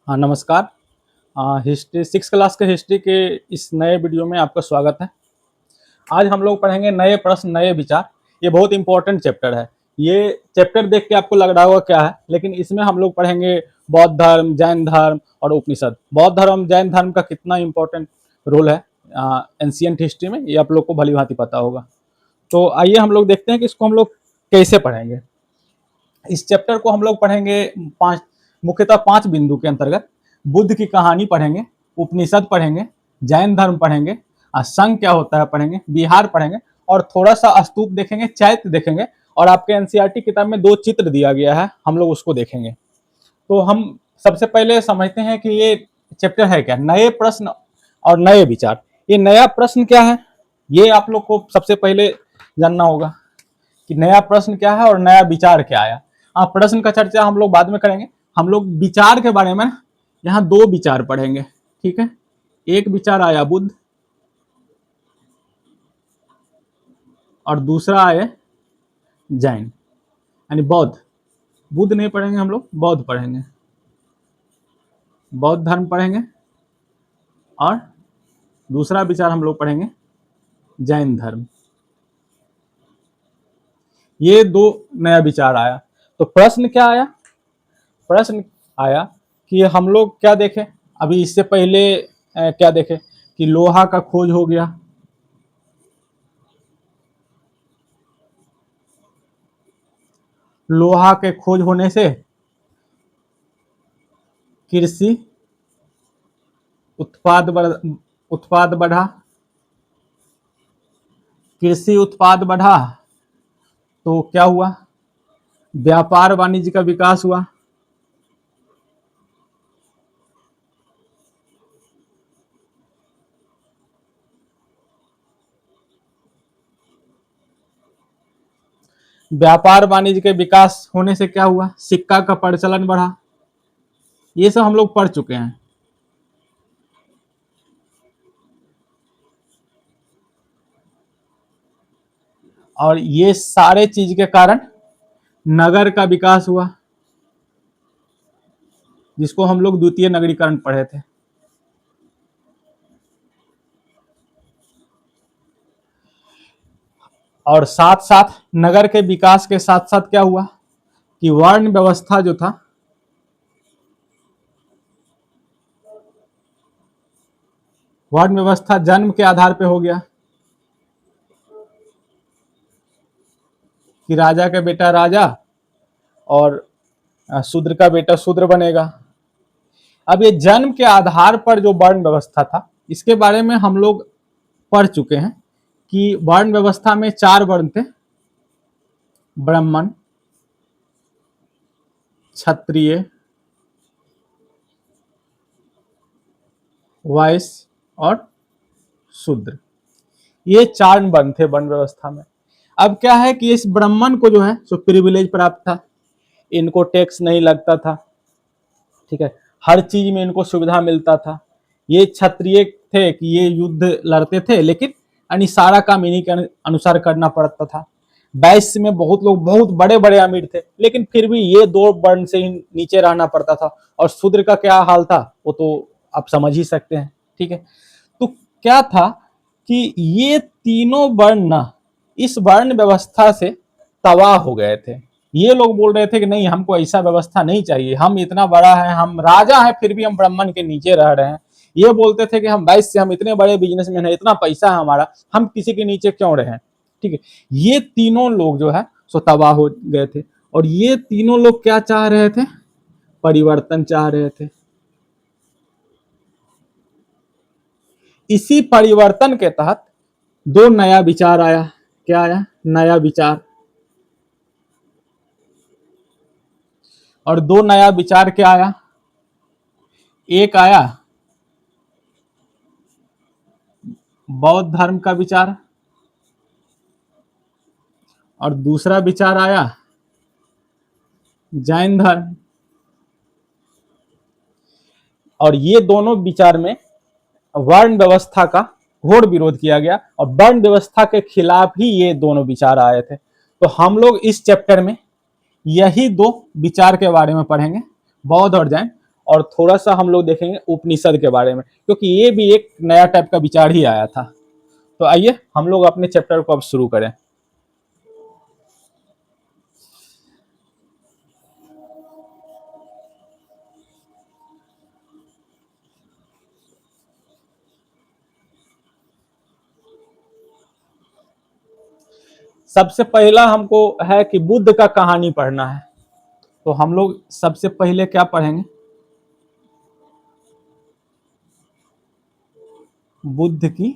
हाँ, नमस्कार। History six class के हिस्ट्री के इस नए वीडियो में आपका स्वागत है। आज हम लोग पढ़ेंगे नए प्रश्न नए विचार। ये बहुत इंपॉर्टेंट चैप्टर है। ये चैप्टर देख के आपको लग रहा होगा क्या है, लेकिन इसमें हम लोग पढ़ेंगे बौद्ध धर्म, जैन धर्म और उपनिषद। बौद्ध धर्म, जैन धर्म का कितना इंपॉर्टेंट रोल है एंशियंट हिस्ट्री में, ये आप लोग को भली भांति पता होगा। तो आइए हम लोग देखते हैं कि इसको हम लोग कैसे पढ़ेंगे। इस चैप्टर को हम लोग पढ़ेंगे मुख्यतः पांच बिंदु के अंतर्गत। बुद्ध की कहानी पढ़ेंगे, उपनिषद पढ़ेंगे, जैन धर्म पढ़ेंगे, संघ क्या होता है पढ़ेंगे, बिहार पढ़ेंगे और थोड़ा सा स्तूप देखेंगे, चैत्य देखेंगे और आपके एनसीईआरटी किताब में दो चित्र दिया गया है, हम लोग उसको देखेंगे। तो हम सबसे पहले समझते हैं कि ये चैप्टर है क्या, नए प्रश्न और नए विचार। ये नया प्रश्न क्या है, ये आप लोग को सबसे पहले जानना होगा कि नया प्रश्न क्या है और नया विचार क्या आया। प्रश्न का चर्चा हम लोग बाद में करेंगे। हम लोग विचार के बारे में यहाँ दो विचार पढ़ेंगे, ठीक है। एक विचार आया बुद्ध और दूसरा आया जैन यानी बौद्ध। बुद्ध नहीं पढ़ेंगे हम लोग, बौद्ध पढ़ेंगे, बौद्ध धर्म पढ़ेंगे और दूसरा विचार हम लोग पढ़ेंगे जैन धर्म। ये दो नया विचार आया। तो प्रश्न क्या आया, प्रश्न आया कि हम लोग क्या देखें। अभी इससे पहले क्या देखें कि लोहा का खोज हो गया, लोहा के खोज होने से कृषि उत्पाद बढ़ा, कृषि उत्पाद बढ़ा तो क्या हुआ, व्यापार वाणिज्य का विकास हुआ। व्यापार वाणिज्य के विकास होने से क्या हुआ, सिक्का का प्रचलन बढ़ा। ये सब हम लोग पढ़ चुके हैं। और ये सारे चीज के कारण नगर का विकास हुआ, जिसको हम लोग द्वितीय नगरीकरण पढ़े थे। और साथ साथ नगर के विकास के साथ साथ क्या हुआ कि वर्ण व्यवस्था जो था, वर्ण व्यवस्था जन्म के आधार पे हो गया कि राजा का बेटा राजा और शूद्र का बेटा शूद्र बनेगा। अब ये जन्म के आधार पर जो वर्ण व्यवस्था था, इसके बारे में हम लोग पढ़ चुके हैं कि वर्ण व्यवस्था में चार वर्ण थे, ब्राह्मण, क्षत्रिय, वैश्य और शूद्र। ये चार वर्ण थे वर्ण व्यवस्था में। अब क्या है कि इस ब्राह्मण को जो है सो प्रिविलेज प्राप्त था, इनको टैक्स नहीं लगता था, ठीक है, हर चीज में इनको सुविधा मिलता था। ये क्षत्रिय थे कि ये युद्ध लड़ते थे, लेकिन यानी सारा काम इन्हीं के अनुसार करना पड़ता था। वैश्य में बहुत लोग बहुत बड़े बड़े अमीर थे, लेकिन फिर भी ये दो वर्ण से ही नीचे रहना पड़ता था। और शूद्र का क्या हाल था वो तो आप समझ ही सकते हैं, ठीक है। तो क्या था कि ये तीनों वर्ण ना इस वर्ण व्यवस्था से तबाह हो गए थे। ये लोग बोल रहे थे कि नहीं, हमको ऐसा व्यवस्था नहीं चाहिए, हम इतना बड़ा है, हम राजा हैं, फिर भी हम ब्राह्मण के नीचे रह रहे हैं। ये बोलते थे कि हम वैश्य, हम इतने बड़े बिजनेसमैन हैं, इतना पैसा है हमारा, हम किसी के नीचे क्यों रहे, ठीक है। ये तीनों लोग जो है सो तबाह हो गए थे। और ये तीनों लोग क्या चाह रहे थे, परिवर्तन चाह रहे थे। इसी परिवर्तन के तहत दो नया विचार आया। क्या आया, नया विचार। और दो नया विचार क्या आया, एक आया बौद्ध धर्म का विचार और दूसरा विचार आया जैन धर्म। और ये दोनों विचार में वर्ण व्यवस्था का घोर विरोध किया गया और वर्ण व्यवस्था के खिलाफ ही ये दोनों विचार आए थे। तो हम लोग इस चैप्टर में यही दो विचार के बारे में पढ़ेंगे, बौद्ध और जैन। और थोड़ा सा हम लोग देखेंगे उपनिषद के बारे में, क्योंकि ये भी एक नया टाइप का विचार ही आया था। तो आइए हम लोग अपने चैप्टर को अब शुरू करें। सबसे पहला हमको है कि बुद्ध का कहानी पढ़ना है। तो हम लोग सबसे पहले क्या पढ़ेंगे? बुद्ध की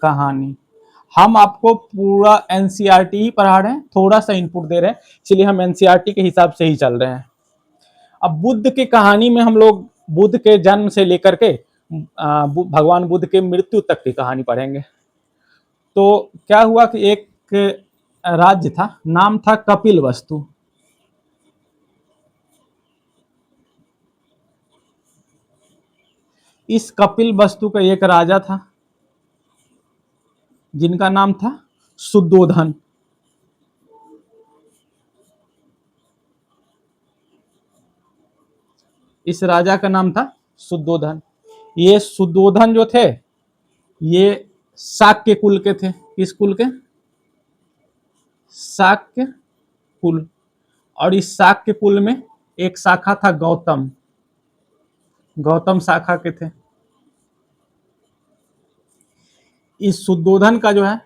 कहानी। हम आपको पूरा एनसीईआरटी ही पढ़ा रहे हैं, थोड़ा सा इनपुट दे रहे हैं, इसलिए हम एनसीईआरटी के हिसाब से ही चल रहे हैं। अब बुद्ध की कहानी में हम लोग बुद्ध के जन्म से लेकर के भगवान बुद्ध के मृत्यु तक की कहानी पढ़ेंगे। तो क्या हुआ कि एक राज्य था, नाम था कपिल वस्तु। इस कपिल वस्तु का एक राजा था जिनका नाम था शुद्धोधन। इस राजा का नाम था शुद्धोधन। ये शुद्धोधन जो थे ये शाक्य कुल के थे। किस कुल के? शाक्य कुल। और इस शाक्य कुल में एक शाखा था गौतम। गौतम शाखा के थे। इस शुद्धोधन का जो है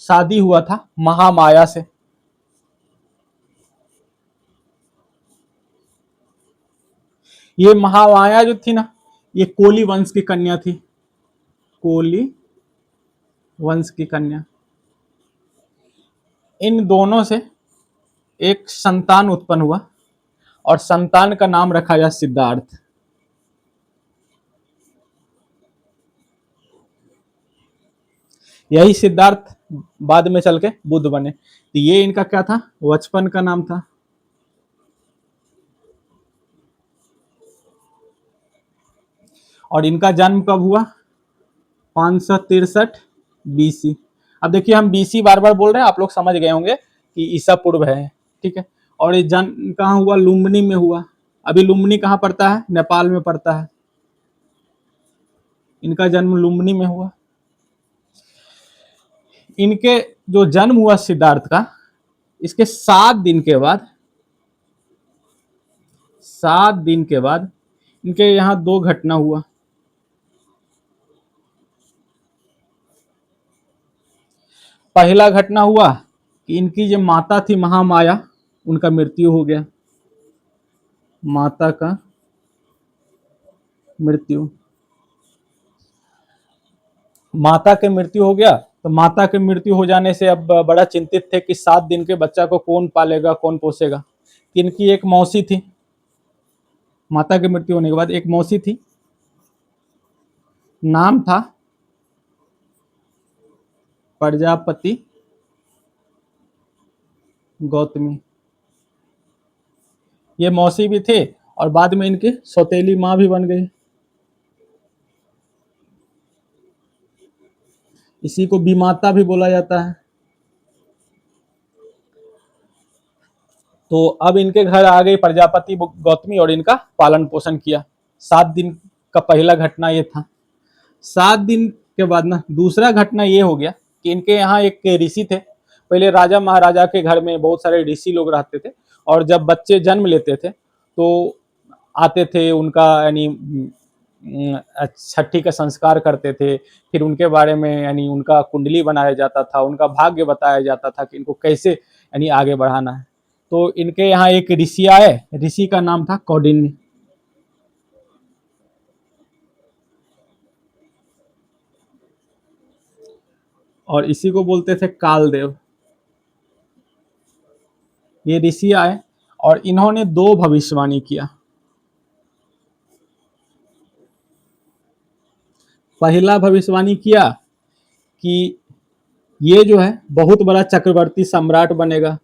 शादी हुआ था महामाया से। ये महामाया जो थी ना, ये कोली वंश की कन्या थी। कोली वंश की कन्या। इन दोनों से एक संतान उत्पन्न हुआ और संतान का नाम रखा गया सिद्धार्थ। यही सिद्धार्थ बाद में चल के बुद्ध बने। तो ये इनका क्या था? बचपन का नाम था। और इनका जन्म कब हुआ? 563 बीसी। अब देखिए हम बीसी बार बार बोल रहे हैं, आप लोग समझ गए होंगे कि ईसा पूर्व है, ठीक है। और ये जन्म कहाँ हुआ? लुम्बिनी में हुआ। अभी लुम्बिनी कहाँ पड़ता है? नेपाल में पड़ता है। इनका जन्म लुम्बिनी में हुआ। इनके जो जन्म हुआ सिद्धार्थ का, इसके 7 दिन के बाद इनके यहाँ 2 घटना हुआ। पहला घटना हुआ कि इनकी जो माता थी महामाया, उनका मृत्यु हो गया। माता का मृत्यु। माता के मृत्यु हो गया। तो माता के मृत्यु हो जाने से अब बड़ा चिंतित थे कि 7 दिन के बच्चा को कौन पालेगा, कौन पोसेगा। इनकी एक मौसी थी। माता के मृत्यु होने के बाद एक मौसी थी, नाम था प्रजापति गौतमी। ये मौसी भी थे और बाद में इनकी सौतेली माँ भी बन गई। इसी को विमाता भी बोला जाता है। तो अब इनके घर आ गई प्रजापति गौतमी और इनका पालन पोषण किया। 7 दिन का पहला घटना ये था। 7 दिन के बाद ना दूसरा घटना ये हो गया कि इनके यहाँ एक ऋषि थे। पहले राजा महाराजा के घर में बहुत सारे ऋषि लोग रहते थे और जब बच्चे जन्म लेते थे तो आते थे, उनका यानी छठी का संस्कार करते थे। फिर उनके बारे में यानी उनका कुंडली बनाया जाता था, उनका भाग्य बताया जाता था कि इनको कैसे यानी आगे बढ़ाना है। तो इनके यहाँ एक ऋषि आए। ऋषि का नाम था कौंडिन्य। और इसी को बोलते थे कालदेव। ये ऋषि आए और इन्होंने 2 भविष्यवाणी किया। पहला भविष्यवाणी किया कि ये जो है बहुत बड़ा चक्रवर्ती सम्राट बनेगा।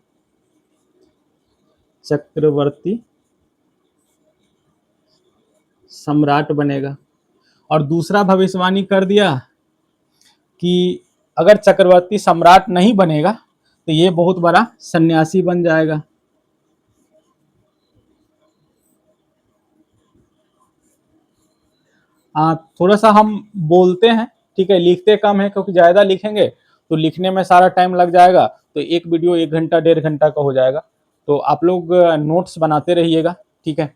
चक्रवर्ती सम्राट बनेगा। और दूसरा भविष्यवाणी कर दिया कि अगर चक्रवर्ती सम्राट नहीं बनेगा तो ये बहुत बड़ा सन्यासी बन जाएगा। थोड़ा सा हम बोलते हैं, ठीक है, लिखते कम है, क्योंकि ज़्यादा लिखेंगे तो लिखने में सारा टाइम लग जाएगा, तो एक वीडियो 1 घंटा 1.5 घंटा का हो जाएगा। तो आप लोग नोट्स बनाते रहिएगा, ठीक है।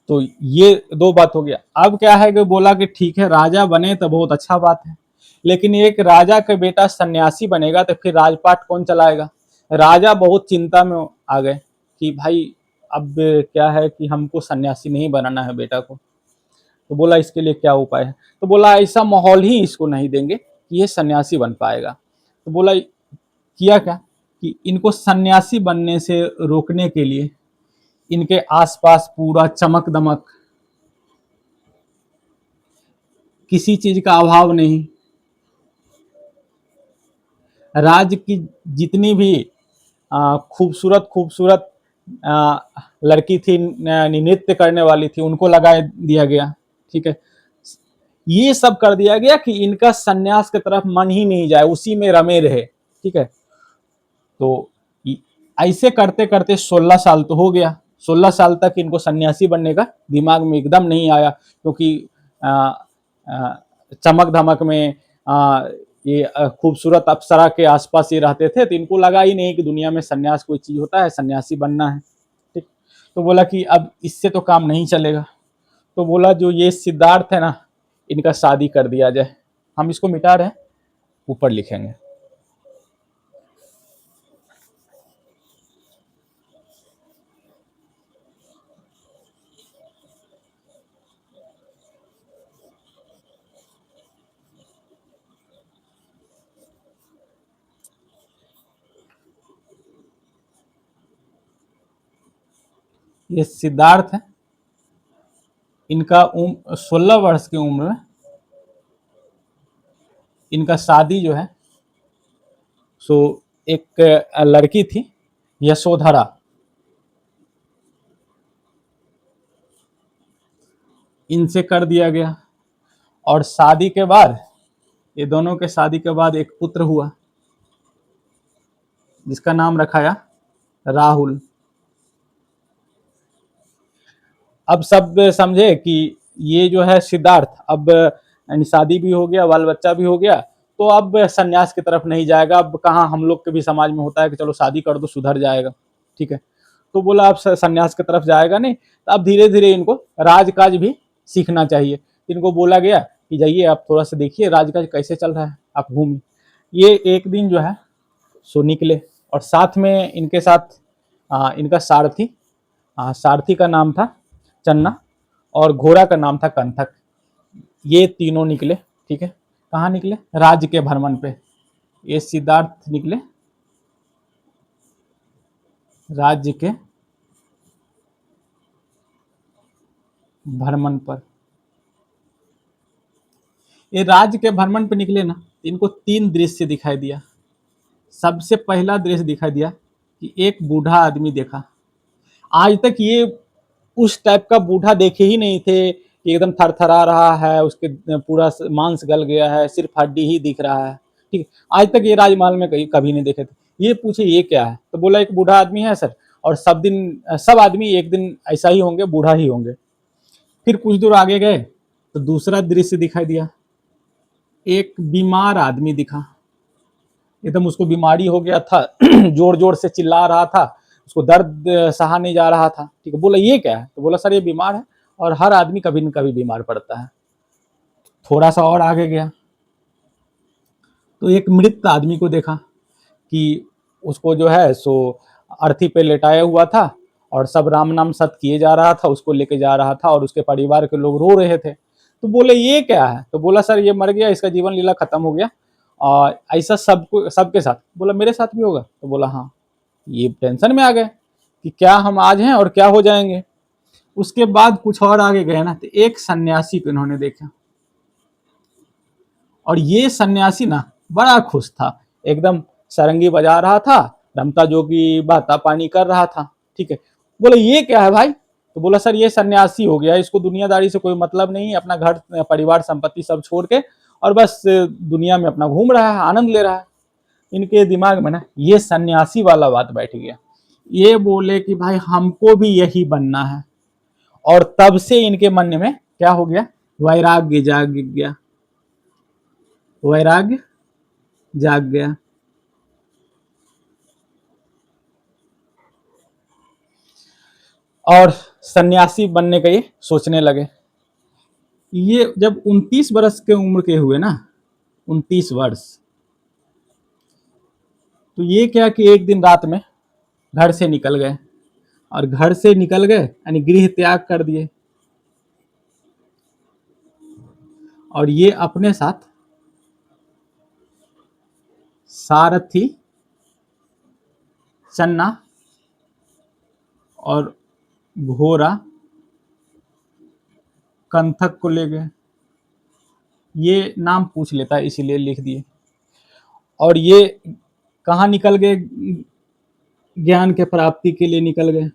तो ये दो बात हो गया। अब क्या है कि बोला कि ठीक है राजा बने तो बहुत अच्छा बात है, लेकिन एक राजा का बेटा सन्यासी बनेगा तो फिर राजपाट कौन चलाएगा। राजा बहुत चिंता में आ गए कि भाई अब क्या है कि हमको सन्यासी नहीं बनाना है बेटा को। तो बोला इसके लिए क्या उपाय है। तो बोला ऐसा माहौल ही इसको नहीं देंगे कि ये सन्यासी बन पाएगा। तो बोला किया क्या कि इनको सन्यासी बनने से रोकने के लिए इनके आसपास पूरा चमक दमक, किसी चीज का अभाव नहीं, राज्य की जितनी भी खूबसूरत खूबसूरत लड़की थी, नृत्य करने वाली थी, उनको लगा दिया गया, ठीक है। ये सब कर दिया गया कि इनका सन्यास की तरफ मन ही नहीं जाए, उसी में रमे रहे, ठीक है। तो ऐसे करते करते 16 साल तो हो गया। 16 साल तक इनको सन्यासी बनने का दिमाग में एकदम नहीं आया, क्योंकि चमक धमक में ये खूबसूरत अप्सरा के आसपास ये रहते थे, तो इनको लगा ही नहीं कि दुनिया में सन्यास कोई चीज होता है, सन्यासी बनना है, ठीक। तो बोला कि अब इससे तो काम नहीं चलेगा। तो बोला जो ये सिद्धार्थ है ना, इनका शादी कर दिया जाए। हम इसको मिटा रहे हैं, ऊपर लिखेंगे। ये सिद्धार्थ है, इनका 16 वर्ष की उम्र में इनका शादी जो है सो एक लड़की थी यशोधरा, इनसे कर दिया गया। और शादी के बाद ये दोनों के शादी के बाद एक पुत्र हुआ जिसका नाम रखाया राहुल। अब सब समझे कि ये जो है सिद्धार्थ अब शादी भी हो गया, बाल बच्चा भी हो गया, तो अब सन्यास की तरफ नहीं जाएगा। अब कहाँ हम लोग के भी समाज में होता है कि चलो शादी कर दो सुधर जाएगा, ठीक है। तो बोला अब सन्यास की तरफ जाएगा नहीं, तो अब धीरे धीरे इनको राजकाज भी सीखना चाहिए। इनको बोला गया कि जाइए आप थोड़ा सा देखिए राजकाज कैसे चल रहा है, आप घूमिए। ये एक दिन जो है सो निकले, और साथ में इनके साथ इनका सारथी, सारथी का नाम था चन्ना, और घोड़ा का नाम था कंथक। ये तीनों निकले, ठीक है। कहाँ निकले? राज्य के भ्रमण पे। ये सिद्धार्थ निकले राज्य के भ्रमण पर। ये राज्य के भ्रमण पे निकले ना, इनको 3 दृश्य दिखाई दिया। सबसे पहला दृश्य दिखाई दिया कि एक बूढ़ा आदमी देखा। आज तक ये उस टाइप का बूढ़ा देखे ही नहीं थे कि एकदम थरथरा रहा है, उसके पूरा मांस गल गया है, सिर्फ हड्डी ही दिख रहा है, ठीक है। आज तक ये राजमहल में कभी नहीं देखे थे। ये पूछे ये क्या है, तो बोला एक बूढ़ा आदमी है सर, और सब आदमी एक दिन ऐसा ही होंगे, बूढ़ा ही होंगे। फिर कुछ दूर आगे गए तो दूसरा दृश्य दिखाई दिया। एक बीमार आदमी दिखा, एकदम उसको बीमारी हो गया था जोर जोर से चिल्ला रहा था, उसको दर्द सहा नहीं जा रहा था, ठीक है। बोला ये क्या है, तो बोला सर ये बीमार है, और हर आदमी कभी न कभी बीमार पड़ता है। थोड़ा सा और आगे गया तो एक मृत आदमी को देखा कि उसको जो है सो अर्थी पे लेटाया हुआ था, और सब राम नाम सत किए जा रहा था, उसको लेके जा रहा था, और उसके परिवार के लोग रो रहे थे। तो बोले ये क्या है, तो बोला सर ये मर गया, इसका जीवन लीला खत्म हो गया, और ऐसा सबको सबके साथ। बोला मेरे साथ भी होगा, तो बोला हाँ। ये टेंशन में आ गए कि क्या हम आज हैं और क्या हो जाएंगे। उसके बाद कुछ और आगे गए ना, तो एक सन्यासी को इन्होंने देखा, और ये सन्यासी ना बड़ा खुश था, एकदम सारंगी बजा रहा था, रमता जोगी बाता पानी कर रहा था, ठीक है। बोले ये क्या है भाई, तो बोला सर ये सन्यासी हो गया, इसको दुनियादारी से कोई मतलब नहीं है, अपना घर परिवार संपत्ति सब छोड़ के और बस दुनिया में अपना घूम रहा है, आनंद ले रहा है। इनके दिमाग में ना ये सन्यासी वाला बात बैठ गया। ये बोले कि भाई हमको भी यही बनना है, और तब से इनके मन में क्या हो गया, वैराग्य जाग गया, वैराग्य जाग गया। और सन्यासी बनने का ये सोचने लगे। ये जब 29 वर्ष के उम्र के हुए ना, 29 वर्ष, तो ये क्या कि एक दिन रात में घर से निकल गए, और घर से निकल गए यानी गृह त्याग कर दिए, और ये अपने साथ सारथी, चन्ना और घोड़ा, कंथक को ले गए। ये नाम पूछ लेता है इसीलिए लिख दिए। और ये कहाँ निकल गए, ज्ञान के प्राप्ति के लिए निकल गए।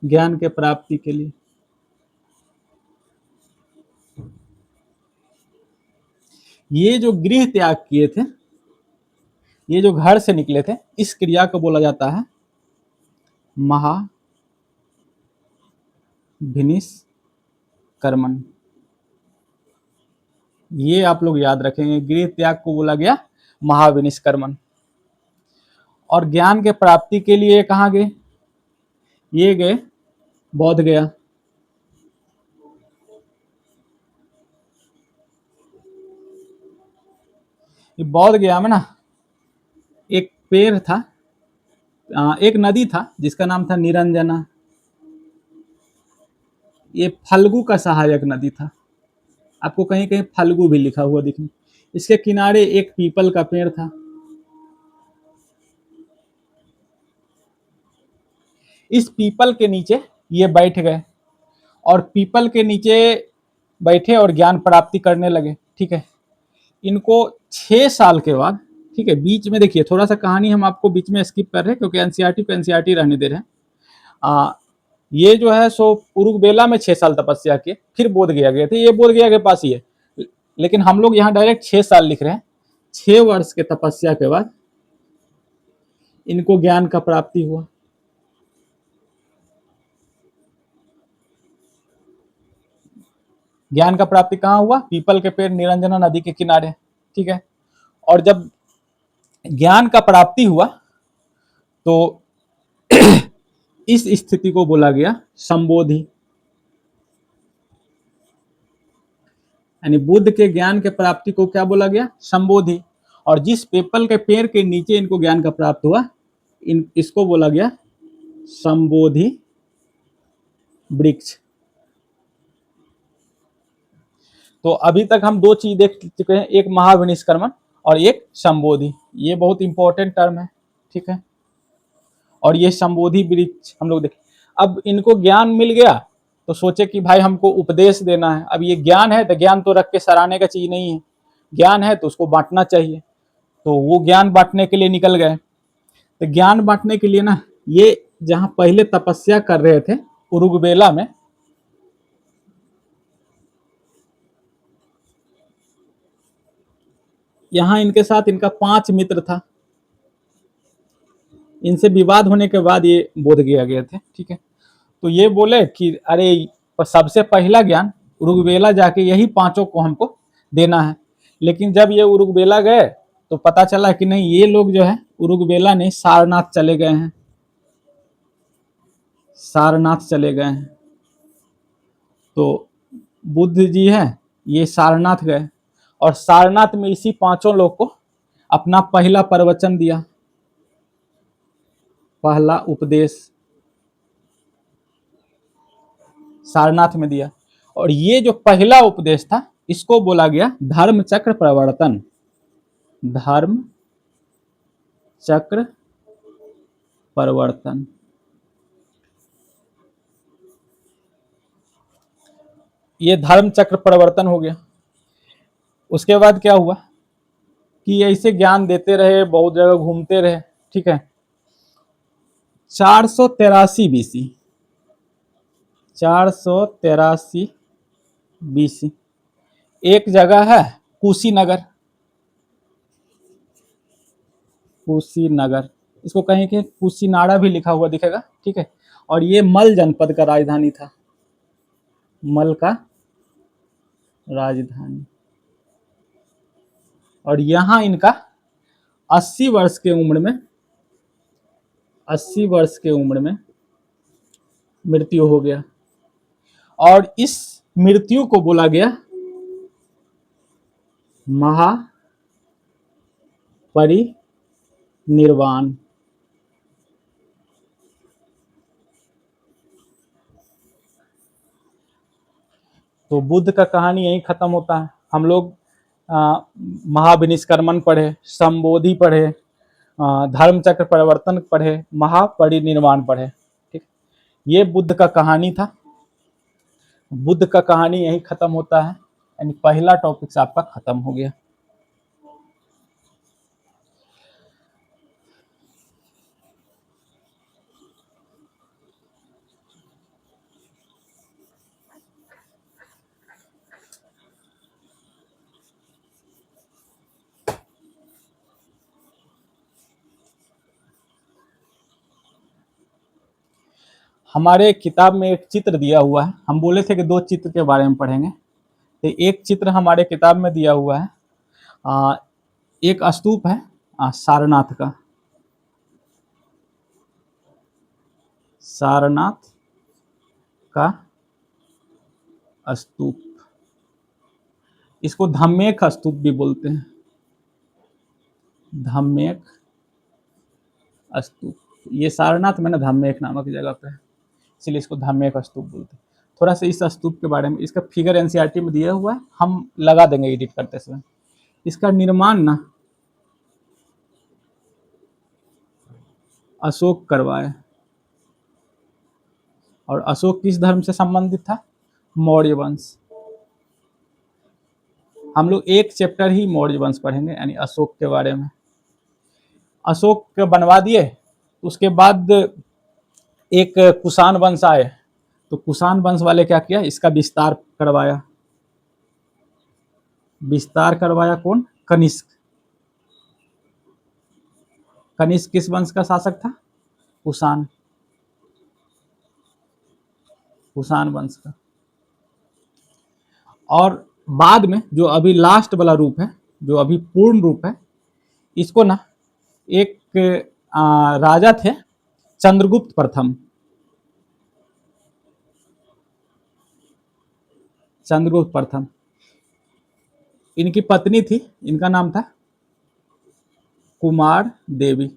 ज्ञान के प्राप्ति के लिए। ये जो गृह त्याग किए थे, ये जो घर से निकले थे, इस क्रिया को बोला जाता है महाविनिष्कर्मण। ये आप लोग याद रखेंगे, गृह त्याग को बोला गया महाविनिष्कर्मण। और ज्ञान के प्राप्ति के लिए कहाँ गए, ये गए बौद्ध गया। बौद्ध गया में ना एक पेड़ था, एक नदी था जिसका नाम था निरंजना। ये फल्गु का सहायक नदी था, आपको कहीं कहीं फल्गु भी लिखा हुआ दिखने। इसके किनारे एक पीपल का पेड़ था। इस पीपल के नीचे ये बैठ गए, और पीपल के नीचे बैठे और ज्ञान प्राप्ति करने लगे। ठीक है, इनको 6 साल के बाद, ठीक है, बीच में देखिए थोड़ा सा कहानी हम आपको बीच में स्किप कर रहे हैं क्योंकि एनसीईआरटी को एनसीईआरटी रहने दे रहे हैं। ये जो है सो उरुगवेला में 6 साल तपस्या किए, फिर बोध गया गए थे। ये बोध गया के पास ही है, लेकिन हम लोग यहाँ डायरेक्ट 6 साल लिख रहे हैं। 6 वर्ष के तपस्या के बाद इनको ज्ञान का प्राप्ति हुआ। ज्ञान का प्राप्ति कहाँ हुआ, पीपल के पेड़ निरंजना नदी के किनारे। ठीक है, और जब ज्ञान का प्राप्ति हुआ तो इस स्थिति को बोला गया संबोधि, यानी बुद्ध के ज्ञान के प्राप्ति को क्या बोला गया, संबोधि। और जिस पीपल के पेड़ के नीचे इनको ज्ञान का प्राप्त हुआ, इसको बोला गया संबोधि वृक्ष। तो अभी तक हम 2 चीज देख चुके हैं, एक महाविनिष्कर्मण और एक संबोधि। ये बहुत इंपॉर्टेंट टर्म है। ठीक है, और ये संबोधि वृक्ष हम लोग देखें। अब इनको ज्ञान मिल गया तो सोचे कि भाई हमको उपदेश देना है। अब ये ज्ञान है तो ज्ञान तो रख के सराहने का चीज नहीं है, ज्ञान है तो उसको बांटना चाहिए। तो वो ज्ञान बांटने के लिए निकल गए। तो ज्ञान बांटने के लिए ना, ये जहां पहले तपस्या कर रहे थे उरुगवेला में, यहां इनके साथ इनका 5 मित्र था। इनसे विवाद होने के बाद ये बोध गया गए थे। ठीक है, तो ये बोले कि अरे सबसे पहला ज्ञान उरुगवेला जाके यही 5 को हमको देना है। लेकिन जब ये उरुगवेला गए तो पता चला कि नहीं, ये लोग जो है उरुगवेला नहीं, सारनाथ चले गए हैं, सारनाथ चले गए हैं। तो बुद्ध जी है, ये सारनाथ गए, और सारनाथ में इसी 5 लोग को अपना पहला प्रवचन दिया, पहला उपदेश सारनाथ में दिया। और ये जो पहला उपदेश था इसको बोला गया धर्म चक्र प्रवर्तन। धर्म चक्र प्रवर्तन। ये धर्म चक्र प्रवर्तन हो गया। उसके बाद क्या हुआ कि ऐसे ज्ञान देते रहे, बहुत जगह घूमते रहे। ठीक है, 483 बीसी, 483 बीसी एक जगह है कुशीनगर, कुशीनगर। इसको कहीं के कुशीनाड़ा भी लिखा हुआ दिखेगा, ठीक है। और ये मल जनपद का राजधानी था, मल का राजधानी। और यहाँ इनका 80 वर्ष के उम्र में 80 वर्ष के उम्र में मृत्यु हो गया। और इस मृत्यु को बोला गया महापरिनिर्वाण। तो बुद्ध का कहानी यही खत्म होता है। हम लोग महाविनिष्क्रमण पढ़े, संबोधि पढ़े, धर्म चक्र परिवर्तन पढ़े, महापरिनिर्वाण पढ़े, ठीक। ये बुद्ध का कहानी था। बुद्ध का कहानी यही खत्म होता है, यानी पहला टॉपिक आपका खत्म हो गया। हमारे किताब में एक चित्र दिया हुआ है। हम बोले थे कि 2 चित्र के बारे में पढ़ेंगे, तो एक चित्र हमारे किताब में दिया हुआ है। एक स्तूप है सारनाथ का, सारनाथ का स्तूप। इसको धम्मेक स्तूप भी बोलते हैं, धम्मेक स्तूप। ये सारनाथ में ना धम्मेक नामक जगह पे है, इसलिए इसको धम्मेक स्तूप बोलते हैं। थोड़ा सा इस स्तूप के बारे में, इसका फिगर एनसीईआरटी में दिया हुआ है, हम लगा देंगे एडिट करते समय। इसका निर्माण ना अशोक करवाए। और अशोक किस धर्म से संबंधित था? मौर्य वंश। हम लोग एक चैप्टर ही मौर्य वंश पढ़ेंगे, यानी अशोक के बारे में। अशोक बनवा दिए, उसके बाद एक कुषाण वंश आए, तो कुषाण वंश वाले क्या किया, इसका विस्तार करवाया। विस्तार करवाया कौन? कनिष्क। कनिष्क किस वंश का शासक था? कुषाण, कुषाण वंश का। और बाद में जो अभी लास्ट वाला रूप है, जो अभी पूर्ण रूप है, इसको ना एक राजा थे चंद्रगुप्त प्रथम। चंद्रगुप्त प्रथम, इनकी पत्नी थी, इनका नाम था कुमार देवी।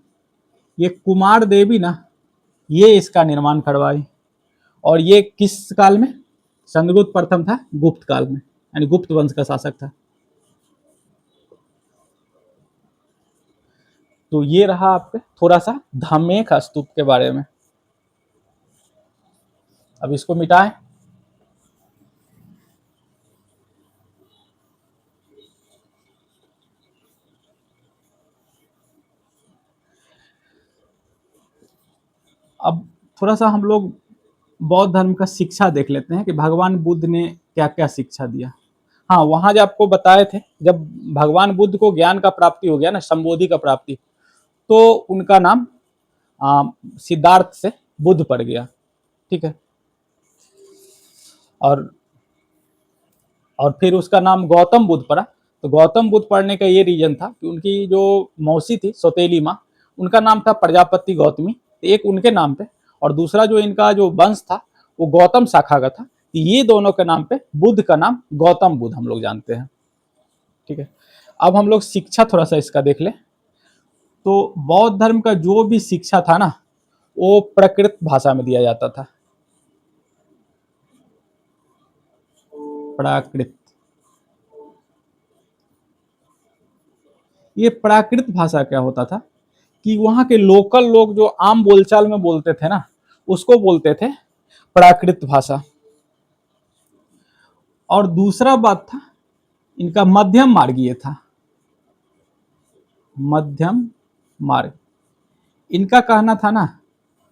ये कुमार देवी ना, ये इसका निर्माण करवाई। और ये किस काल में? चंद्रगुप्त प्रथम था गुप्त काल में, यानी गुप्त वंश का शासक था। तो ये रहा आपके थोड़ा सा धम्मेक स्तूप के बारे में। अब इसको मिटाएं। अब थोड़ा सा हम लोग बौद्ध धर्म का शिक्षा देख लेते हैं कि भगवान बुद्ध ने क्या क्या शिक्षा दिया। हाँ, वहां जो आपको बताए थे, जब भगवान बुद्ध को ज्ञान का प्राप्ति हो गया ना, संबोधि का प्राप्ति, तो उनका नाम सिद्धार्थ से बुद्ध पड़ गया, ठीक है। और फिर उसका नाम गौतम बुद्ध पड़ा। तो गौतम बुद्ध पढ़ने का ये रीजन था कि उनकी जो मौसी थी सौतेली माँ, उनका नाम था प्रजापति गौतमी, तो एक उनके नाम पे, और दूसरा जो इनका जो वंश था वो गौतम शाखा का था। तो ये दोनों के नाम पे बुद्ध का नाम गौतम बुद्ध हम लोग जानते हैं, ठीक है। अब हम लोग शिक्षा थोड़ा सा इसका देख ले। तो बौद्ध धर्म का जो भी शिक्षा था ना, वो प्राकृत भाषा में दिया जाता था। प्राकृत, ये प्राकृत भाषा क्या होता था कि वहां के लोकल लोग जो आम बोलचाल में बोलते थे ना, उसको बोलते थे प्राकृत भाषा। और दूसरा बात था, इनका मध्यम मार्गीय था, मध्यम मार्ग। इनका कहना था ना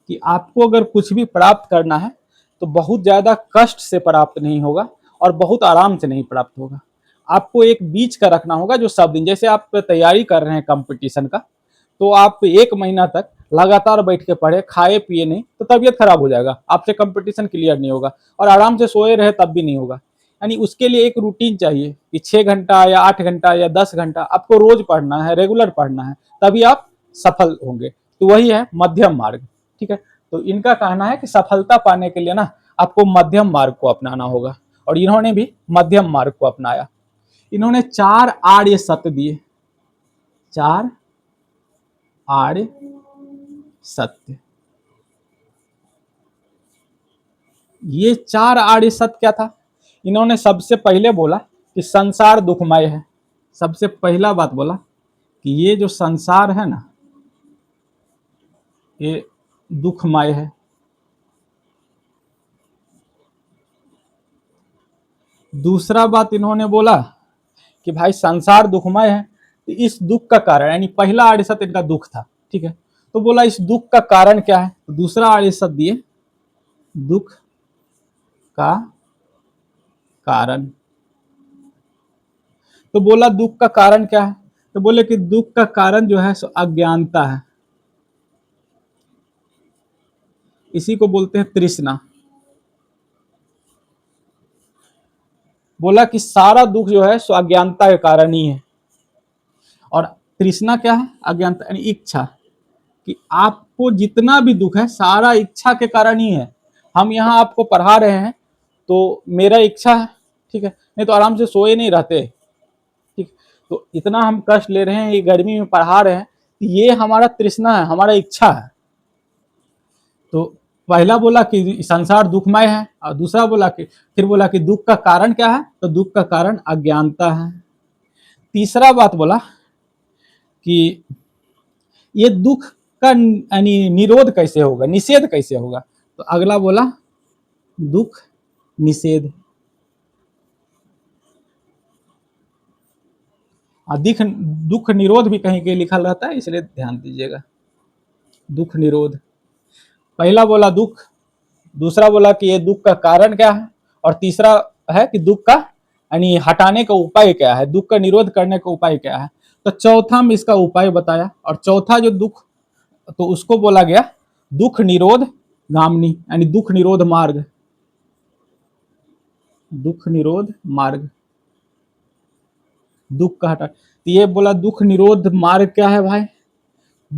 कि आपको अगर कुछ भी प्राप्त करना है तो बहुत ज्यादा कष्ट से प्राप्त नहीं होगा और बहुत आराम से नहीं प्राप्त होगा। आपको एक बीच का रखना होगा जो सब दिन, जैसे आप तैयारी कर रहे हैं कंपटीशन का, तो आप 1 महीना तक लगातार बैठ के पढ़े, खाए पिए नहीं, तो तबीयत खराब हो जाएगा, आपसे कंपटीशन क्लियर नहीं होगा। और आराम से सोए रहे तब भी नहीं होगा। यानी उसके लिए एक रूटीन चाहिए कि 6 घंटा या 8 घंटा या 10 घंटा आपको रोज पढ़ना है, रेगुलर पढ़ना है, तभी आप सफल होंगे। तो वही है मध्यम मार्ग। ठीक है, तो इनका कहना है कि सफलता पाने के लिए ना आपको मध्यम मार्ग को अपनाना होगा, और इन्होंने भी मध्यम मार्ग को अपनाया। इन्होंने 4 आर्य सत्य दिए, 4 आर्य सत्य। ये 4 आर्य सत्य क्या था? इन्होंने सबसे पहले बोला कि संसार दुखमय है। सबसे पहला बात बोला कि ये जो संसार है ना, ये दुखमय है। दूसरा बात इन्होंने बोला कि भाई संसार दुखमय है, तो इस दुख का कारण, यानी पहला आर्य सत्य इनका दुख था। ठीक है, तो बोला इस दुख का कारण क्या है? तो दूसरा आर्य सत्य दिए दुख का कारण। तो बोला दुख का कारण क्या है? तो बोले कि दुख का कारण जो है सो अज्ञानता है, इसी को बोलते हैं तृष्णा। बोला कि सारा दुख जो है सो अज्ञानता के कारण ही है। और तृष्णा क्या है? अज्ञानता यानी इच्छा, कि आपको जितना भी दुख है सारा इच्छा के कारण ही है। हम यहाँ आपको पढ़ा रहे हैं तो मेरा इच्छा है, ठीक है, नहीं तो आराम से सोए नहीं रहते। ठीक, तो इतना हम कष्ट ले रहे हैं, ये गर्मी में पढ़ा रहे हैं, ये हमारा तृष्णा है, हमारा इच्छा है। तो पहला बोला कि संसार दुखमय है, और दूसरा बोला कि, फिर बोला कि दुख का कारण क्या है? तो दुख का कारण अज्ञानता है। तीसरा बात बोला कि ये दुख का यानी निरोध कैसे होगा, निषेध कैसे होगा? तो अगला बोला दुख निषेध। दुख निरोध भी कहीं कहीं लिखा रहता है, इसलिए ध्यान दीजिएगा। दुख निरोध, पहला बोला दुख, दूसरा बोला कि ये दुख का कारण क्या है, और तीसरा है कि दुख का यानी हटाने का उपाय क्या है, दुख का निरोध करने का उपाय क्या है। तो चौथा में इसका उपाय बताया, और चौथा जो दुख, तो उसको बोला गया दुख निरोध गामनी, यानी दुख निरोध मार्ग। दुख निरोध मार्ग, दुख का हटा। तो ये बोला दुख निरोध मार्ग क्या है भाई?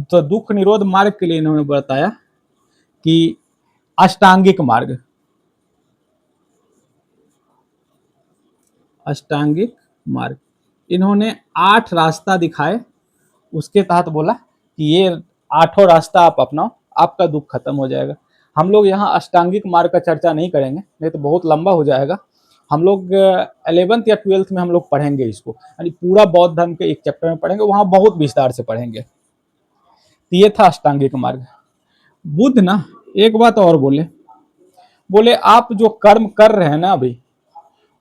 तो दुख निरोध मार्ग के लिए इन्होंने बताया कि अष्टांगिक मार्ग। अष्टांगिक मार्ग, इन्होंने 8 रास्ता दिखाए, उसके तहत बोला कि ये 8 रास्ता आप अपनाओ, आपका दुख खत्म हो जाएगा। हम लोग यहाँ अष्टांगिक मार्ग का चर्चा नहीं करेंगे, नहीं तो बहुत लंबा हो जाएगा। हम लोग 11th या 12th में हम लोग पढ़ेंगे इसको, यानी पूरा बौद्ध धर्म के एक चैप्टर में पढ़ेंगे, वहां बहुत विस्तार से पढ़ेंगे। तो ये था अष्टांगिक मार्ग। बुद्ध ना एक बात और बोले, बोले आप जो कर्म कर रहे हैं ना अभी,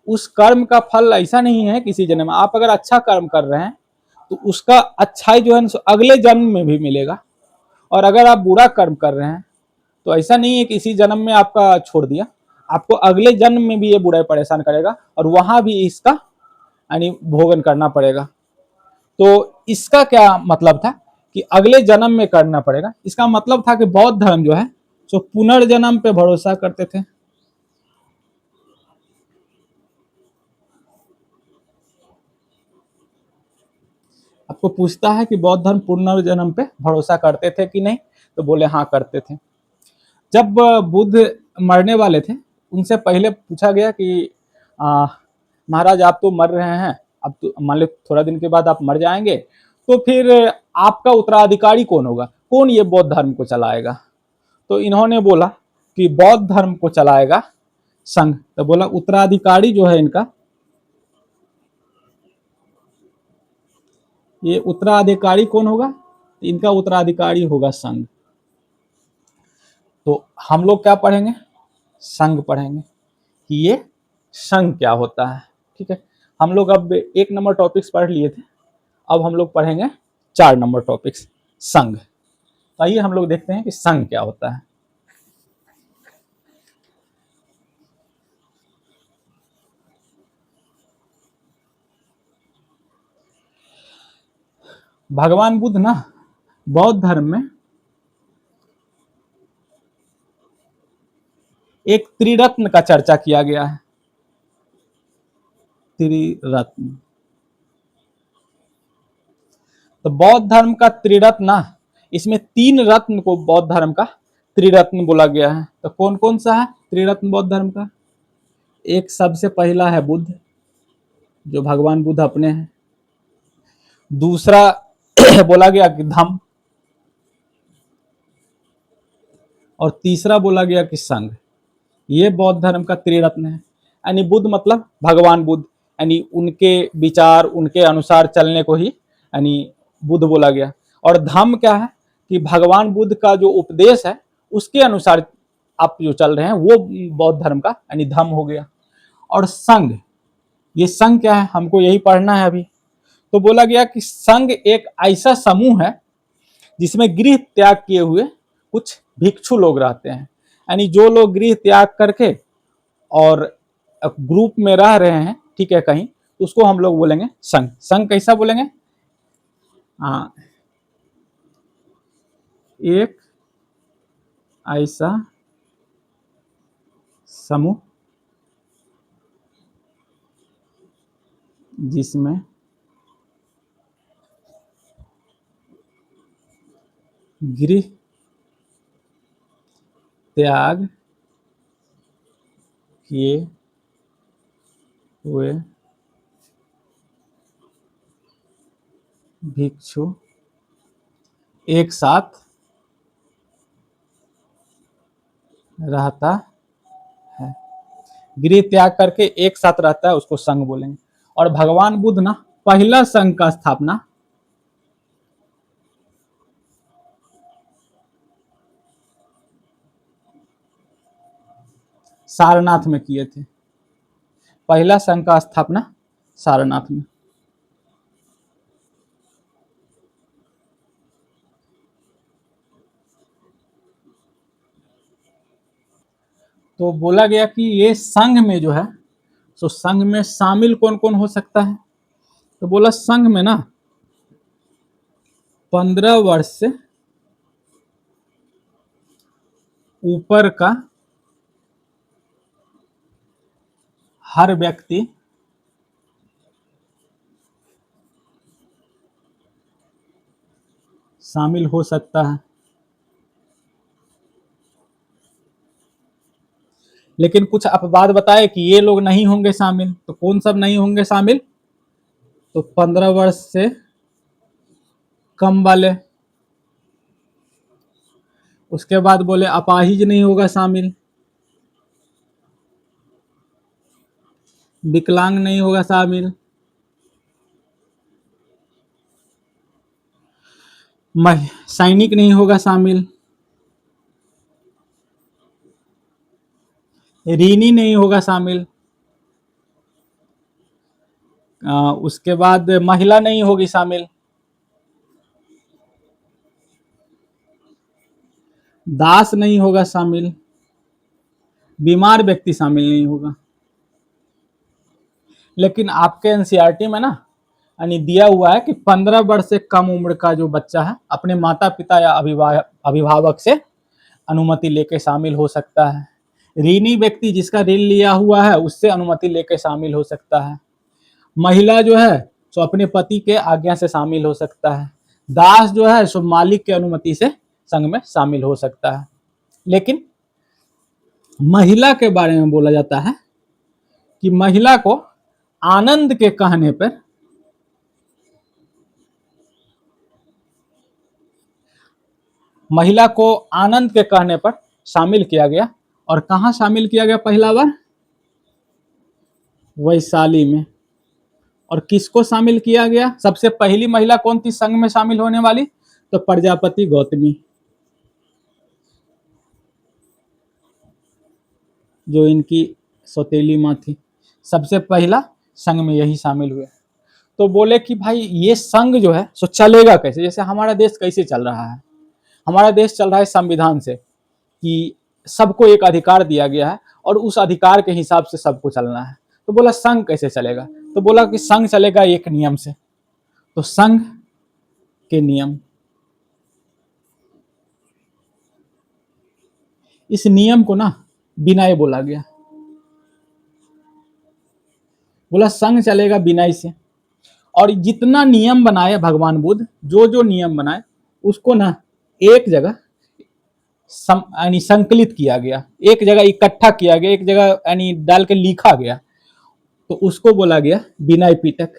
उस कर्म का फल ऐसा नहीं है किसी जन्म में। आप अगर अच्छा कर्म कर रहे हैं तो उसका अच्छाई जो है अगले जन्म में भी मिलेगा, और अगर आप बुरा कर्म कर रहे हैं तो ऐसा नहीं है कि इसी जन्म में आपका छोड़ दिया, आपको अगले जन्म में भी ये बुराई परेशान करेगा, और वहां भी इसका यानी भोगन करना पड़ेगा। तो इसका क्या मतलब था कि अगले जन्म में करना पड़ेगा? इसका मतलब था कि बौद्ध धर्म जो है जो पुनर्जन्म पे भरोसा करते थे। आपको पूछता है कि बौद्ध धर्म पुनर्जन्म पे भरोसा करते थे कि नहीं, तो बोले हाँ करते थे। जब बुद्ध मरने वाले थे, उनसे पहले पूछा गया कि महाराज आप तो मर रहे हैं, अब तो मान लो थोड़ा दिन के बाद आप मर जाएंगे, तो फिर आपका उत्तराधिकारी कौन होगा, कौन ये बौद्ध धर्म को चलाएगा? तो इन्होंने बोला कि बौद्ध धर्म को चलाएगा संघ। तो बोला उत्तराधिकारी जो है इनका, ये उत्तराधिकारी कौन होगा? इनका उत्तराधिकारी होगा संघ। तो हम लोग क्या पढ़ेंगे? संघ पढ़ेंगे कि ये संघ क्या होता है। ठीक है, हम लोग अब 1 नंबर टॉपिक्स पढ़ लिए थे, अब हम लोग पढ़ेंगे 4 नंबर टॉपिक्स, संघ। तो आइए हम लोग देखते हैं कि संघ क्या होता है। भगवान बुद्ध ना बौद्ध धर्म में एक त्रिरत्न का चर्चा किया गया है। त्रिरत्न, तो बौद्ध धर्म का त्रिरत्न ना, इसमें 3 रत्न को बौद्ध धर्म का त्रिरत्न बोला गया है। तो कौन कौन सा है त्रिरत्न बौद्ध धर्म का? एक सबसे पहला है बुद्ध, जो भगवान बुद्ध अपने हैं। दूसरा बोला गया कि धम्म, और तीसरा बोला गया कि संघ। ये बौद्ध धर्म का त्रिरत्न है। यानी बुद्ध मतलब भगवान बुद्ध, यानी उनके विचार, उनके अनुसार चलने को ही यानी बुद्ध बोला गया। और धम्म क्या है कि भगवान बुद्ध का जो उपदेश है उसके अनुसार आप जो चल रहे हैं वो बौद्ध धर्म का यानी धम्म हो गया। और संघ, ये संघ क्या है हमको यही पढ़ना है अभी। तो बोला गया कि संघ एक ऐसा समूह है जिसमें गृह त्याग किए हुए कुछ भिक्षु लोग रहते हैं। यानी जो लोग गृह त्याग करके और ग्रुप में रह रहे हैं, ठीक है, कहीं, तो उसको हम लोग बोलेंगे संघ। संघ कैसा बोलेंगे? हाँ, एक ऐसा समूह जिसमें गृह त्याग किए हुए भिक्षु एक साथ रहता है। गृह त्याग करके एक साथ रहता है, उसको संघ बोलेंगे। और भगवान बुद्ध ना पहला संघ का स्थापना सारनाथ में किए थे। पहला संघ का स्थापना सारनाथ में। तो बोला गया कि ये संघ में जो है, तो संघ में शामिल कौन कौन हो सकता है? तो बोला संघ में ना 15 वर्ष से ऊपर का हर व्यक्ति शामिल हो सकता है। लेकिन कुछ अपवाद बताए कि ये लोग नहीं होंगे शामिल। तो कौन सब नहीं होंगे शामिल? तो 15 वर्ष से कम वाले, उसके बाद बोले अपाहिज नहीं होगा शामिल, विकलांग नहीं होगा शामिल, सैनिक नहीं होगा शामिल, ऋणी नहीं होगा शामिल, उसके बाद महिला नहीं होगी शामिल, दास नहीं होगा शामिल, बीमार व्यक्ति शामिल नहीं होगा। लेकिन आपके एनसीईआरटी में ना यानी दिया हुआ है कि 15 वर्ष से कम उम्र का जो बच्चा है अपने माता पिता या अभिभावक से अनुमति लेके शामिल हो सकता है। ऋणी व्यक्ति जिसका ऋण लिया हुआ है उससे अनुमति लेके शामिल हो सकता है। महिला जो है सो अपने पति के आज्ञा से शामिल हो सकता है। दास जो है सो मालिक के अनुमति से संघ में शामिल हो सकता है। लेकिन महिला के बारे में बोला जाता है कि महिला को आनंद के कहने पर महिला को आनंद के कहने पर शामिल किया गया। और कहां शामिल किया गया पहला बार? वैशाली में। और किसको शामिल किया गया? सबसे पहली महिला कौन थी संघ में शामिल होने वाली? तो प्रजापति गौतमी, जो इनकी सौतेली माँ थी, सबसे पहला संघ में यही शामिल हुए। तो बोले कि भाई ये संघ जो है सो चलेगा कैसे? जैसे हमारा देश कैसे चल रहा है? हमारा देश चल रहा है संविधान से कि सबको एक अधिकार दिया गया है और उस अधिकार के हिसाब से सबको चलना है। तो बोला संघ कैसे चलेगा? तो बोला कि संघ चलेगा एक नियम से। तो संघ के नियम, इस नियम को ना विनय बोला गया, बोला संघ चलेगा विनय से। और जितना नियम बनाए भगवान बुद्ध, जो जो नियम बनाए उसको ना एक जगह यानी संकलित किया गया, एक जगह इकट्ठा किया गया, एक जगह यानी डाल के लिखा गया, तो उसको बोला गया विनय पिटक।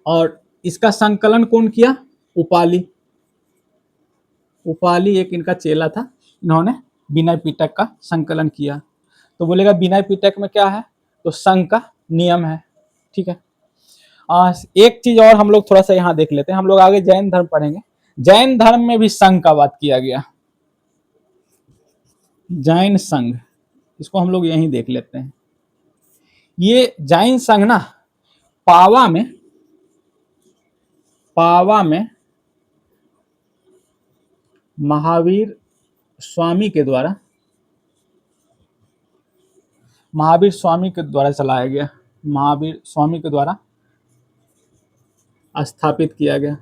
और इसका संकलन कौन किया? उपाली। उपाली एक इनका चेला था, इन्होंने विनय पिटक का संकलन किया। तो बोलेगा विनय पिटक में क्या है? तो संघ का नियम है। ठीक है। एक चीज और हम लोग थोड़ा सा यहाँ देख लेते हैं, हम लोग आगे जैन धर्म पढ़ेंगे। जैन धर्म में भी संघ का बात किया गया, जैन संघ, इसको हम लोग यहीं देख लेते हैं। ये जैन संघ ना पावा में महावीर स्वामी के द्वारा चलाया गया, महावीर स्वामी के द्वारा स्थापित किया गया।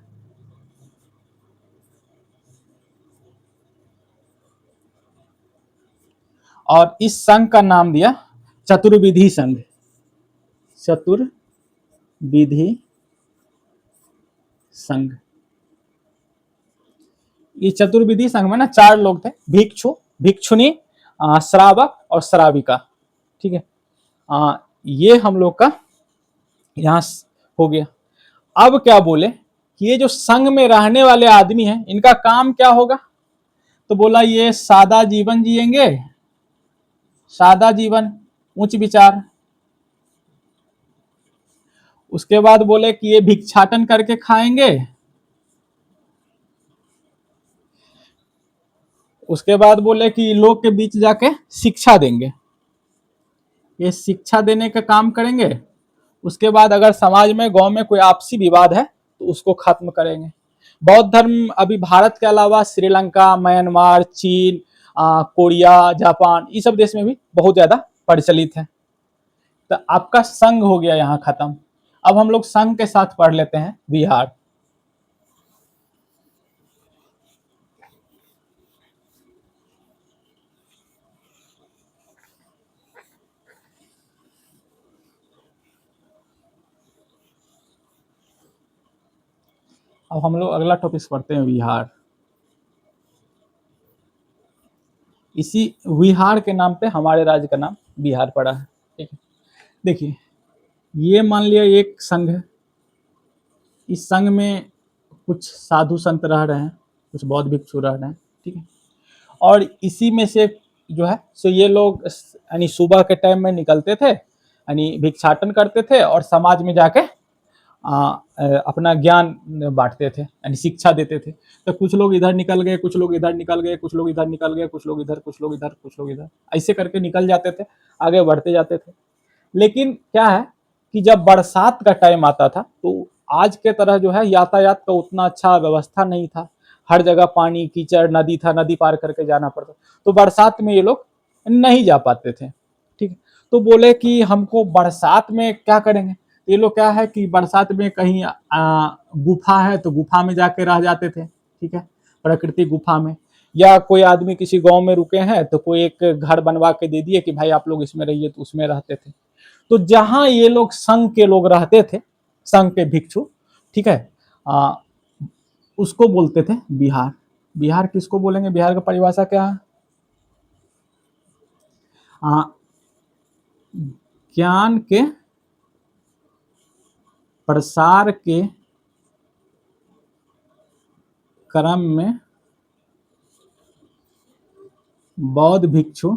और इस संघ का नाम दिया चतुर्विधि संघ। चतुर्विधि संघ। ये चतुर्विधि संघ में ना 4 लोग थे, भिक्षु, भिक्षुनी, श्रावक और श्राविका। ठीक है। ये हम लोग का यहाँ हो गया। अब क्या बोले कि ये जो संघ में रहने वाले आदमी हैं, इनका काम क्या होगा? तो बोला ये सादा जीवन जिएंगे, सादा जीवन, उच्च विचार। उसके बाद बोले कि ये भिक्षाटन करके खाएंगे। उसके बाद बोले कि लोग के बीच जाके शिक्षा देंगे, ये शिक्षा देने का काम करेंगे। उसके बाद अगर समाज में, गांव में कोई आपसी विवाद है तो उसको खत्म करेंगे। बौद्ध धर्म अभी भारत के अलावा श्रीलंका, म्यांमार, चीन, कोरिया, जापान, ये सब देश में भी बहुत ज्यादा प्रचलित है। तो आपका संघ हो गया यहाँ खत्म। अब हम लोग संघ के साथ पढ़ लेते हैं विहार। अब हम लोग अगला टॉपिक पढ़ते हैं विहार। इसी विहार के नाम पे हमारे राज्य का नाम बिहार पड़ा है। ठीक है। देखिए, ये मान लिया एक संघ है, इस संघ में कुछ साधु संत रह रहे हैं, कुछ बौद्ध भिक्षु रह रहे हैं। ठीक है। और इसी में से जो है सो ये लोग यानी सुबह के टाइम में निकलते थे, यानी भिक्षाटन करते थे और समाज में जाके अपना ज्ञान बांटते थे, यानी शिक्षा देते थे। तो कुछ लोग इधर निकल गए, कुछ लोग इधर निकल गए, कुछ लोग इधर निकल गए, कुछ लोग इधर, कुछ लोग इधर, कुछ लोग इधर, ऐसे करके निकल जाते थे, आगे बढ़ते जाते थे। लेकिन क्या है कि जब बरसात का टाइम आता था तो आज के तरह जो है यातायात का उतना अच्छा व्यवस्था नहीं था, हर जगह पानी कीचड़, नदी था, नदी पार करके जाना पड़ता, तो बरसात में ये लोग नहीं जा पाते थे। ठीक है। तो बोले कि हमको बरसात में क्या करेंगे? ये लोग क्या है कि बरसात में कहीं गुफा है तो गुफा में जाके रह जाते थे। ठीक है। प्रकृति गुफा में, या कोई आदमी किसी गांव में रुके हैं तो कोई एक घर बनवा के दे दिए कि भाई आप लोग इसमें रहिए, तो उसमें रहते थे। तो जहां ये लोग संघ के लोग रहते थे, संघ के भिक्षु, ठीक है, उसको बोलते थे बिहार। बिहार किसको बोलेंगे? बिहार का परिभाषा क्या है? ज्ञान के प्रसार के क्रम में बौद्ध भिक्षु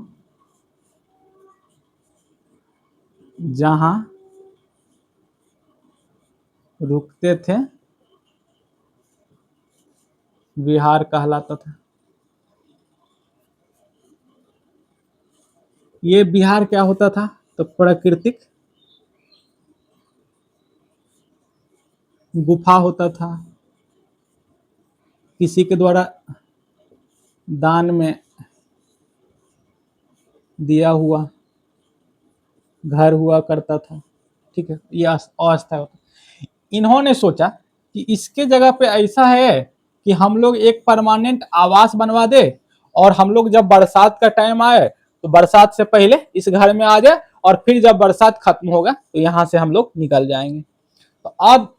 जहां रुकते थे विहार कहलाता था। ये बिहार क्या होता था? तो प्राकृतिक गुफा होता था, किसी के द्वारा दान में दिया हुआ घर हुआ करता था। ठीक है। ये अवस्था होता। इन्होंने सोचा कि इसके जगह पे ऐसा है कि हम लोग एक परमानेंट आवास बनवा दे और हम लोग जब बरसात का टाइम आए तो बरसात से पहले इस घर में आ जाए और फिर जब बरसात खत्म होगा तो यहाँ से हम लोग निकल जाएंगे। तो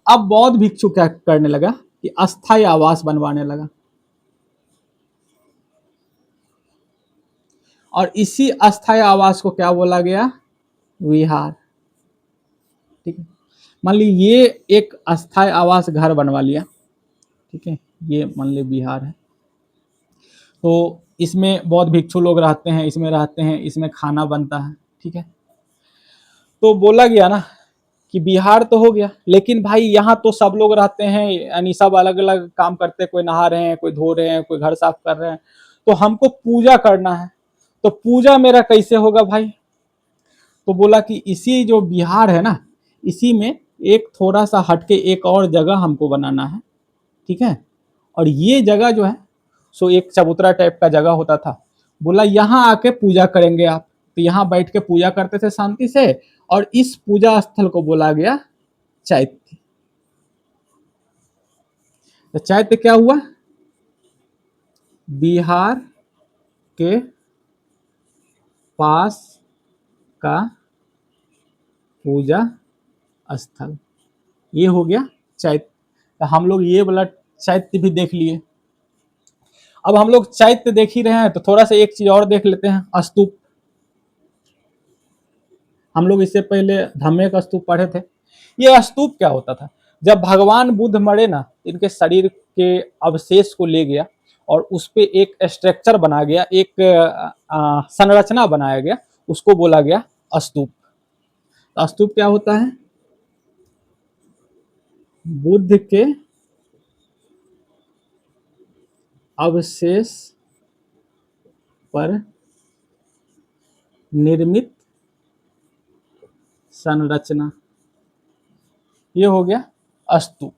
अब बौद्ध भिक्षु क्या करने लगा कि अस्थायी आवास बनवाने लगा, और इसी अस्थायी आवास को क्या बोला गया? विहार। ठीक है, मान ली ये एक अस्थायी आवास घर बनवा लिया, ठीक है, ये मान ली विहार है। तो इसमें बौद्ध भिक्षु लोग रहते हैं, इसमें रहते हैं, इसमें खाना बनता है, ठीक है। तो बोला गया ना कि बिहार तो हो गया, लेकिन भाई यहाँ तो सब लोग रहते हैं, यानी सब अलग अलग काम करते हैं, कोई नहा रहे हैं, कोई धो रहे हैं, कोई घर साफ कर रहे हैं, तो हमको पूजा करना है, तो पूजा मेरा कैसे होगा भाई? तो बोला कि इसी जो बिहार है ना, इसी में एक थोड़ा सा हटके एक और जगह हमको बनाना है, ठीक है। और ये जगह जो है सो एक चबूतरा टाइप का जगह होता था। बोला यहाँ आके पूजा करेंगे आप। तो यहाँ बैठ के पूजा करते थे शांति से, और इस पूजा स्थल को बोला गया चैत्य। तो चैत्य क्या हुआ? बिहार के पास का पूजा स्थल, ये हो गया चैत्य। तो हम लोग ये वाला चैत्य भी देख लिए। अब हम लोग चैत्य देख ही रहे हैं तो थोड़ा सा एक चीज और देख लेते हैं, स्तूप। हम लोग इससे पहले धम्मे का स्तूप पढ़े थे। ये स्तूप क्या होता था? जब भगवान बुद्ध मरे ना, इनके शरीर के अवशेष को ले गया और उस पे एक स्ट्रक्चर बना गया, एक संरचना बनाया गया, उसको बोला गया स्तूप। स्तूप क्या होता है? बुद्ध के अवशेष पर निर्मित संरचना, ये हो गया स्तूप।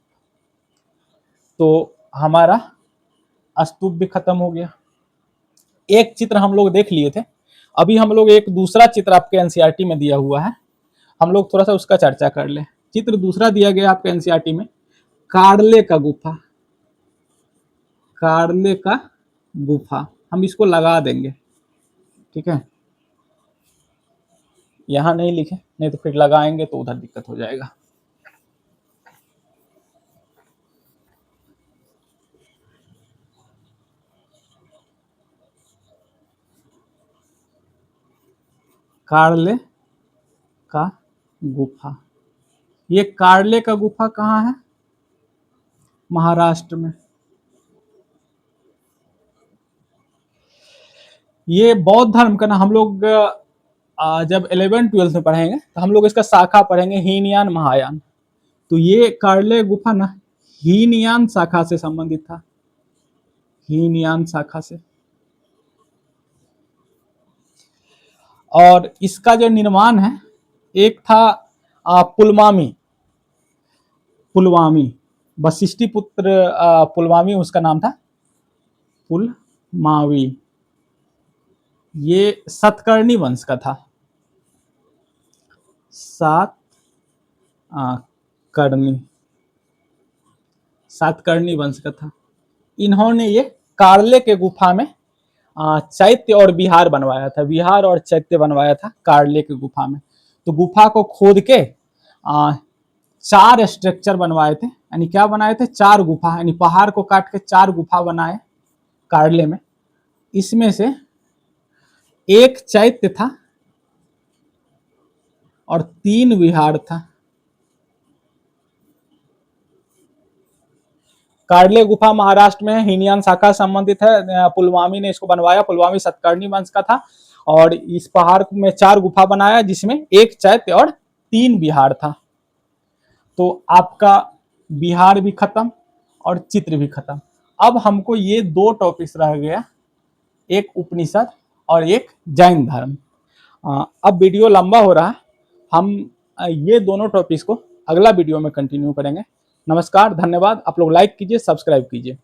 तो हमारा स्तूप भी खत्म हो गया। एक चित्र हम लोग देख लिए थे, अभी हम लोग एक दूसरा चित्र आपके एनसीईआरटी में दिया हुआ है, हम लोग थोड़ा सा उसका चर्चा कर ले। चित्र दूसरा दिया गया आपके एनसीईआरटी में, कार्ले का गुफा। कार्ले का गुफा हम इसको लगा देंगे, ठीक है, यहां नहीं लिखे, नहीं तो फिर लगाएंगे तो उधर दिक्कत हो जाएगा। कार्ले का गुफा, ये कार्ले का गुफा कहाँ है? महाराष्ट्र में। ये बौद्ध धर्म का ना, हम लोग जब 11-12 में पढ़ेंगे तो हम लोग इसका शाखा पढ़ेंगे, हीनयान महायान। तो ये कार्ले गुफा ना हीनयान शाखा से संबंधित था, हीनयान शाखा से। और इसका जो निर्माण है, एक था पुलमावी, पुलमावी, वशिष्ठी पुत्र पुलमावी उसका नाम था, पुलमावी। ये सातकर्णी वंश का था, सातकर्णी वंश का था। इन्होंने ये कार्ले के गुफा में चैत्य और विहार बनवाया था, विहार और चैत्य बनवाया था कार्ले के गुफा में। तो गुफा को खोद के 4 स्ट्रक्चर बनवाए थे, यानी क्या बनाए थे? 4 गुफा, यानी पहाड़ को काट के 4 गुफा बनाए कार्ले में। इसमें से एक चैत्य था और 3 विहार था। कार्ले गुफा महाराष्ट्र में हीनयान शाखा संबंधित है, पुलवामी ने इसको बनवाया, पुलवामी सतकर्णी वंश का था। और इस पहाड़ में 4 गुफा बनाया, जिसमें एक चैत्य और 3 विहार था। तो आपका बिहार भी खत्म और चित्र भी खत्म। अब हमको ये 2 टॉपिक्स रह गया, एक उपनिषद और एक जैन धर्म। अब वीडियो लंबा हो रहा है, हम ये दोनों टॉपिक्स को अगला वीडियो में कंटिन्यू करेंगे। नमस्कार, धन्यवाद। आप लोग लाइक कीजिए, सब्सक्राइब कीजिए।